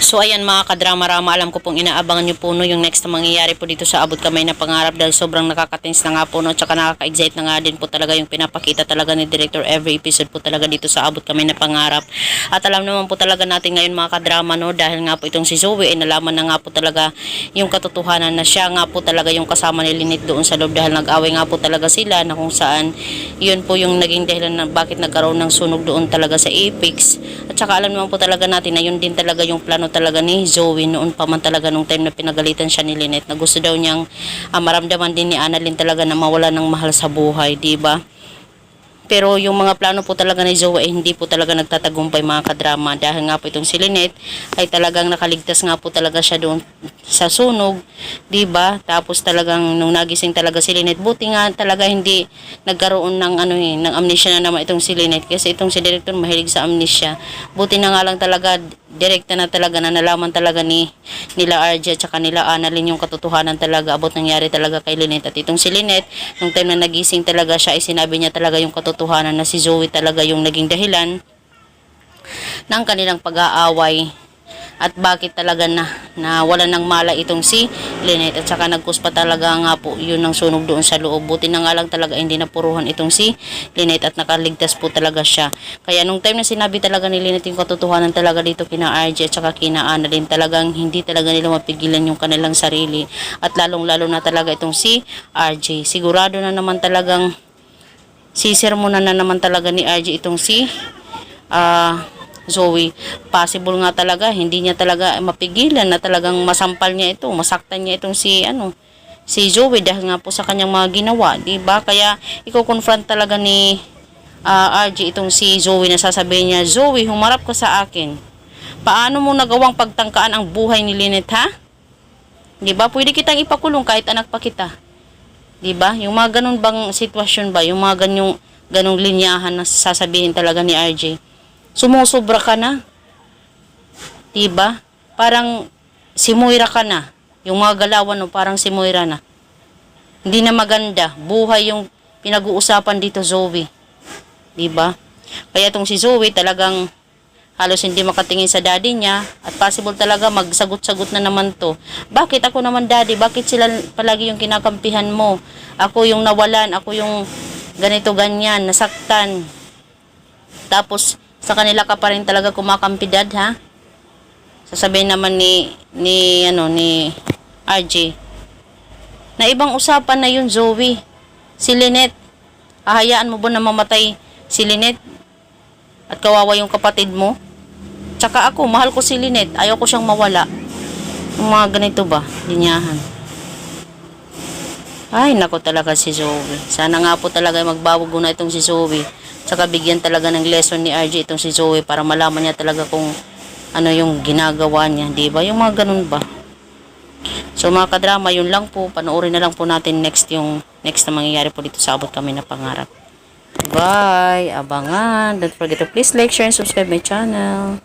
So ayan mga kadrama-rama, alam ko pong inaabangan nyo po no, yung next na mangyayari po dito sa Abot Kamay na Pangarap dahil sobrang nakakatins na nga po no, tsaka nakaka-excite na nga din po talaga yung pinapakita talaga ni Director every episode po talaga dito sa Abot Kamay na Pangarap. At alam naman po talaga natin ngayon mga kadrama no, dahil nga po itong si Zoe ay nalaman na nga po talaga yung katotohanan na siya nga po talaga yung kasama ni Lynette doon sa loob dahil nag-away nga po talaga sila na kung saan yun po yung naging dahilan na bakit nagkaroon ng sunog doon talaga sa Apex. At saka alam naman po talaga natin na yun din talaga yung plano talaga ni Zoe noon pa man talaga nung time na pinagalitan siya ni Lynette na gusto daw niyang maramdaman din ni Annalyn talaga na mawala ng mahal sa buhay, di ba? Pero yung mga plano po talaga ni Zoe ay hindi po talaga nagtatagumpay mga kadrama dahil nga po itong si Lynette ay talagang nakaligtas nga po talaga siya doon sa sunog, 'di ba? Tapos talagang nung nagising talaga si Lynette, buti nga talaga hindi nagkaroon ng ng amnesia na naman itong si Lynette kasi itong si Director mahilig sa amnesia. Buti na nga lang talaga direkta na talaga na nalaman talaga nila RJ at saka nila Annalyn yung katotohanan talaga about nangyari talaga kay Lynette. At itong si Lynette, nung time na nagising talaga siya ay sinabi niya talaga yung katotohanan na si Zoe talaga yung naging dahilan ng kanilang pag-aaway at bakit talaga na wala ng mala itong si Lynette at saka nagkus pa talaga nga po yun ng sunog doon sa loob. Buti na nga lang talaga hindi napuruhan itong si Lynette at nakaligtas po talaga siya. Kaya nung time na sinabi talaga ni Lynette yung katotohanan talaga dito kina RJ at saka kina Annalyn, talagang hindi talaga nila mapigilan yung kanilang sarili at lalong lalo na talaga itong si RJ. Sigurado na naman talagang sisermonan na naman talaga ni RJ itong si Zoe. Possible nga talaga hindi niya talaga mapigilan na talagang masampal niya ito, masaktan niya itong si Zoe dahil nga po sa kanyang mga ginawa, 'di ba? Kaya iko-confront talaga ni RJ itong si Zoe na sasabihin niya, "Zoe, humarap ka sa akin. Paano mo nagawang pagtangkaan ang buhay ni Lynette, ha? 'Di ba? Pwede kitang ipakulong kahit anak pa kita." 'Di ba? Yung mga ganun bang sitwasyon ba, yung mga ganung linyahan na sasabihin talaga ni RJ. Sumusobra ka na. 'Di ba? Parang si Moira ka na. Yung mga galawan no, parang si Moira na. Hindi na maganda. Buhay yung pinag-uusapan dito, Zoe. 'Di ba? Kaya tong si Zoe talagang halos hindi makatingin sa daddy niya at possible talaga magsagot-sagot na naman to. Bakit ako naman daddy? Bakit sila palagi yung kinakampihan mo? Ako yung nawalan, ako yung ganito ganyan, nasaktan. Tapos sa kanila ka pa rin talaga kumakampi dad, ha? Sasabihin naman ni RJ na ibang usapan na yun, Zoe. Si Lynette, hahayaan mo ba na mamatay si Lynette at kawawa yung kapatid mo? Tsaka ako, mahal ko si Lynette, ayaw ko siyang mawala. Yung mga ganito ba, linyahan. Ay, nako talaga si Zoe. Sana nga po talaga magbago na itong si Zoe. Tsaka bigyan talaga ng lesson ni RJ itong si Zoe para malaman niya talaga kung ano yung ginagawa niya, di ba? Yung mga ganun ba? So mga kadrama, yun lang po. Panoorin na lang po natin next na mangyayari po dito sa Abot Kamay na Pangarap. Bye! Abangan! Don't forget to please like, share, and subscribe my channel.